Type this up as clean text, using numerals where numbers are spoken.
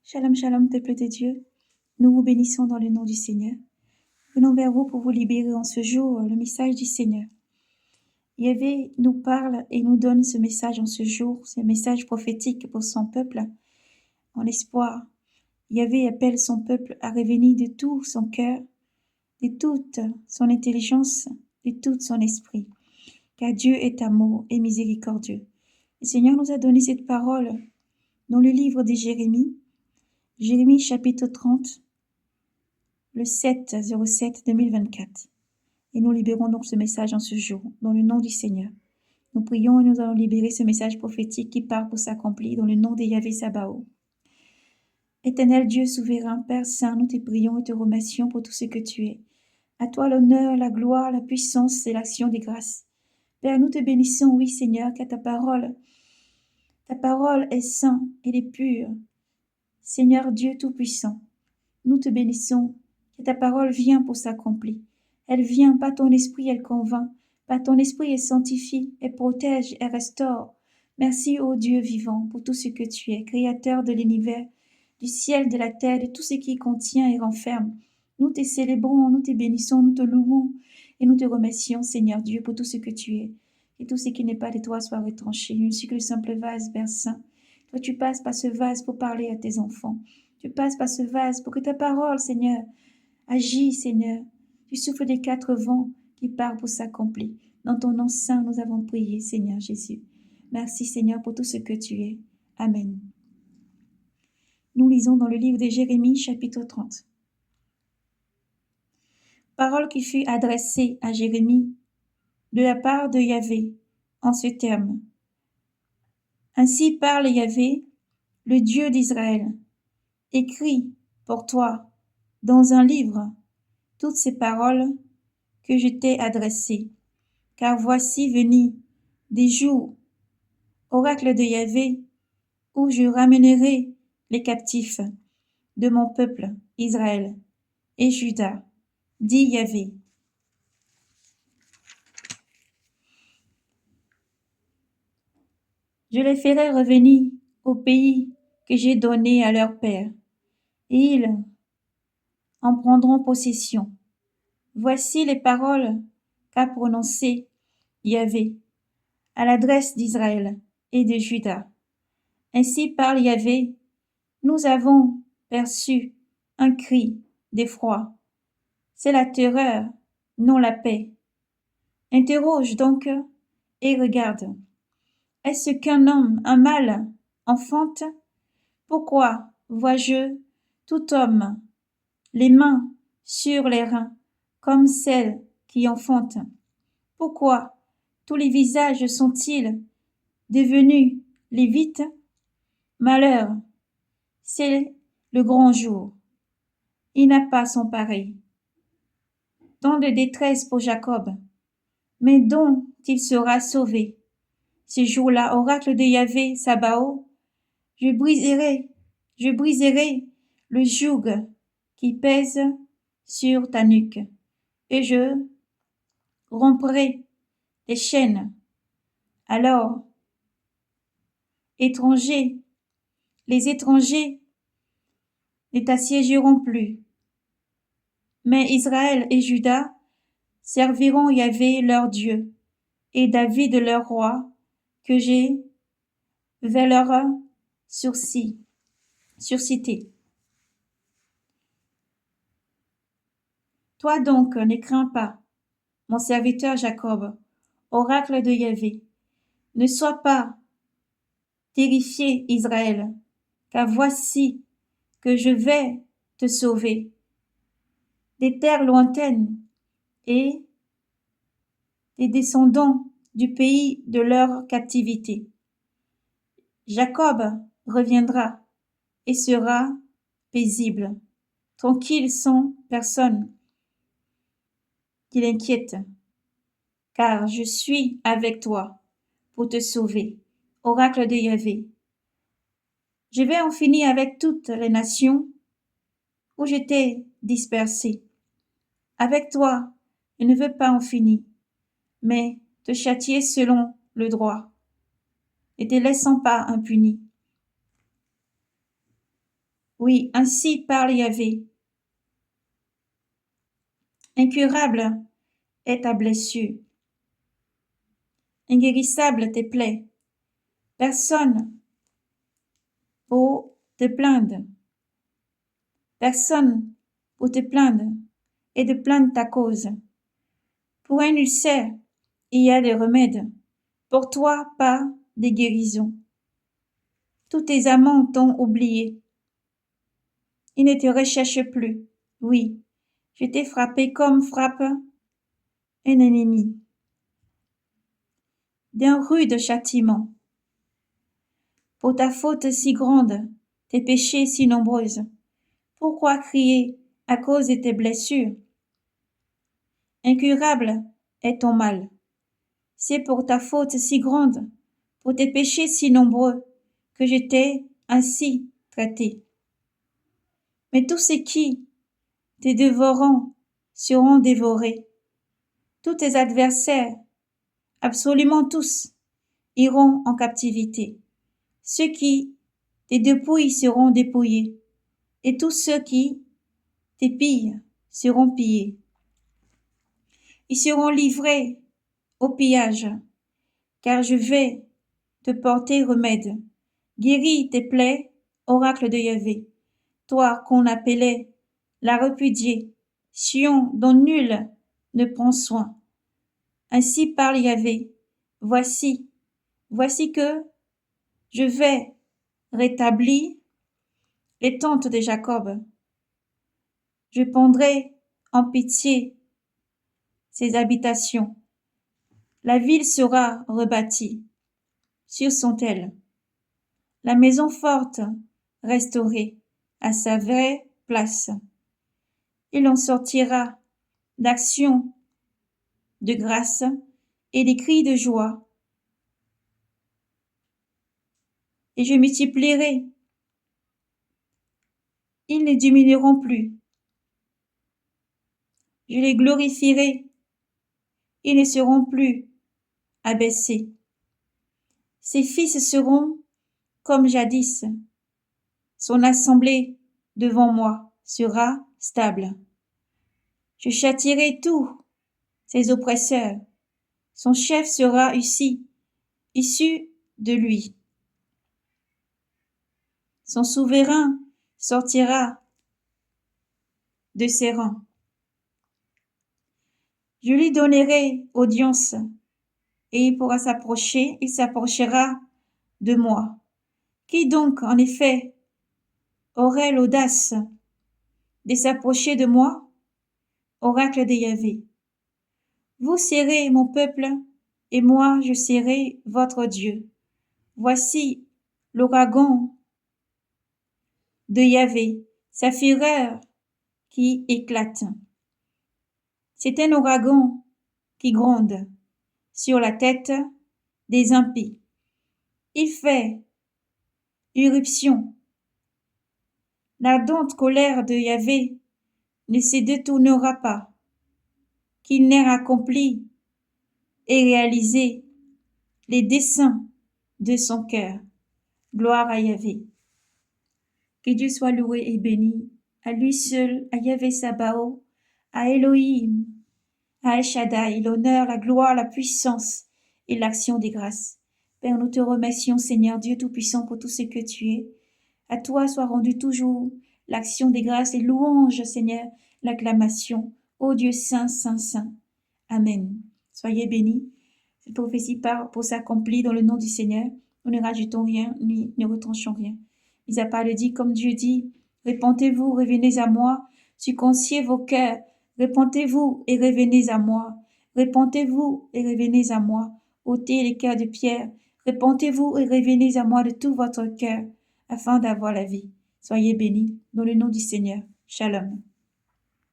Shalom, shalom, peuple de Dieu. Nous vous bénissons dans le nom du Seigneur. Venons vers vous pour vous libérer en ce jour le message du Seigneur. Yahvé nous parle et nous donne ce message en ce jour, ce message prophétique pour son peuple, en espoir. Yahvé appelle son peuple à revenir de tout son cœur, de toute son intelligence, de tout son esprit, car Dieu est amour et miséricordieux. Le Seigneur nous a donné cette parole dans le livre de Jérémie, Jérémie chapitre 30, le 7/07/2024. Et nous libérons donc ce message en ce jour, dans le nom du Seigneur. Nous prions et nous allons libérer ce message prophétique qui part pour s'accomplir dans le nom de Yahvé Sabaoth. Éternel Dieu souverain, Père Saint, nous te prions et te remercions pour tout ce que tu es. À toi l'honneur, la gloire, la puissance et l'action des grâces. Père, nous te bénissons, oui Seigneur, car ta parole est sainte et est pure. Seigneur Dieu Tout-Puissant, nous te bénissons, que ta parole vient pour s'accomplir. Elle vient, par ton esprit, elle convainc. Par ton esprit, elle sanctifie, elle protège, elle restaure. Merci, ô Dieu vivant, pour tout ce que tu es, créateur de l'univers, du ciel, de la terre, de tout ce qui contient et renferme. Nous te célébrons, nous te bénissons, nous te louons et nous te remercions, Seigneur Dieu, pour tout ce que tu es. Et tout ce qui n'est pas de toi soit retranché. Je ne suis que le simple vase, Père Saint. Toi, tu passes par ce vase pour parler à tes enfants. Tu passes par ce vase pour que ta parole, Seigneur, agisse, Seigneur. Tu souffles des 4 vents qui partent pour s'accomplir. Dans ton nom saint, nous avons prié, Seigneur Jésus. Merci, Seigneur, pour tout ce que tu es. Amen. Nous lisons dans le livre de Jérémie, chapitre 30. Parole qui fut adressée à Jérémie de la part de Yahvé en ce terme. Ainsi parle Yahvé, le Dieu d'Israël. Écris pour toi dans un livre toutes ces paroles que je t'ai adressées. Car voici venir des jours, oracle de Yahvé, où je ramènerai les captifs de mon peuple Israël et Juda, dit Yahvé. Je les ferai revenir au pays que j'ai donné à leur père, et ils en prendront possession. Voici les paroles qu'a prononcées Yahvé à l'adresse d'Israël et de Juda. Ainsi parle Yahvé, nous avons perçu un cri d'effroi. C'est la terreur, non la paix. Interroge donc et regarde. Est-ce qu'un homme, un mâle, enfante? Pourquoi vois-je tout homme, les mains sur les reins, comme celles qui enfantent? Pourquoi tous les visages sont-ils devenus lévites? Malheur, c'est le grand jour. Il n'a pas son pareil. Tant de détresse pour Jacob, mais dont il sera sauvé. Ce jour-là, oracle de Yahvé Sabaoth, je briserai le joug qui pèse sur ta nuque, et je romprai les chaînes. Alors, les étrangers ne t'assiégeront plus, mais Israël et Juda serviront Yahvé leur Dieu, et David leur roi, que j'ai vais leur surciter. Toi donc, ne crains pas, mon serviteur Jacob, oracle de Yahvé. Ne sois pas terrifié, Israël, car voici que je vais te sauver des terres lointaines et des descendants du pays de leur captivité. Jacob reviendra et sera paisible, tranquille sans personne qui l'inquiète, car je suis avec toi pour te sauver, oracle de Yahvé. Je vais en finir avec toutes les nations où je t'ai dispersé. Avec toi, je ne veux pas en finir, mais te châtier selon le droit, et te laissant pas impuni. Oui, ainsi parle Yahvé. Incurable est ta blessure, inguérissable tes plaies. Personne pour te plaindre, personne pour te plaindre et de plaindre ta cause. Pour un ulcère, il y a des remèdes. Pour toi, pas des guérisons. Tous tes amants t'ont oublié. Ils ne te recherchent plus. Oui, je t'ai frappé comme frappe un ennemi. D'un rude châtiment. Pour ta faute si grande, tes péchés si nombreuses. Pourquoi crier à cause de tes blessures? Incurable est ton mal. C'est pour ta faute si grande, pour tes péchés si nombreux, que je t'ai ainsi traité. Mais tous ceux qui te dévoreront seront dévorés. Tous tes adversaires, absolument tous, iront en captivité. Ceux qui te dépouillent seront dépouillés, et tous ceux qui te pillent seront pillés. Ils seront livrés au pillage, car je vais te porter remède. Guéris tes plaies, oracle de Yahvé, toi qu'on appelait la répudiée, Sion dont nul ne prend soin. Ainsi parle Yahvé, voici que je vais rétablir les tentes de Jacob. Je prendrai en pitié ses habitations. La ville sera rebâtie sur son tel. La maison forte restaurée à sa vraie place. Il en sortira d'actions de grâce et des cris de joie. Et je multiplierai. Ils ne diminueront plus. Je les glorifierai. Ils ne seront plus abaissés. Ses fils seront comme jadis. Son assemblée devant moi sera stable. Je châtierai tous ses oppresseurs. Son chef sera issu de lui. Son souverain sortira de ses rangs. Je lui donnerai audience et il s'approchera de moi. Qui donc, en effet, aurait l'audace de s'approcher de moi? Oracle de Yahvé. Vous serez mon peuple, et moi je serai votre Dieu. Voici l'ouragan de Yahvé, sa fureur qui éclate. C'est un ouragan qui gronde sur la tête des impies. Il fait irruption. L'ardente colère de Yahvé ne se détournera pas, qu'il n'ait accompli et réalisé les desseins de son cœur. Gloire à Yahvé. Que Dieu soit loué et béni, à lui seul, à Yahvé Sabaoth, à Elohim, à El Shaddai, l'honneur, la gloire, la puissance et l'action des grâces. Père, nous te remercions, Seigneur Dieu Tout-Puissant, pour tout ce que tu es. À toi soit rendue toujours l'action des grâces et louange, Seigneur, l'acclamation. Ô Dieu saint, saint, saint. Amen. Soyez bénis. Cette prophétie pour s'accomplir dans le nom du Seigneur. Nous ne rajoutons rien, ni ne retranchons rien. Mis à part le dit, comme Dieu dit, répentez-vous, revenez à moi, circonciez vos cœurs, répentez-vous et revenez à moi. Répentez-vous et revenez à moi. ôtez les cœurs de pierre, répentez-vous et revenez à moi de tout votre cœur, afin d'avoir la vie. Soyez bénis, dans le nom du Seigneur. Shalom.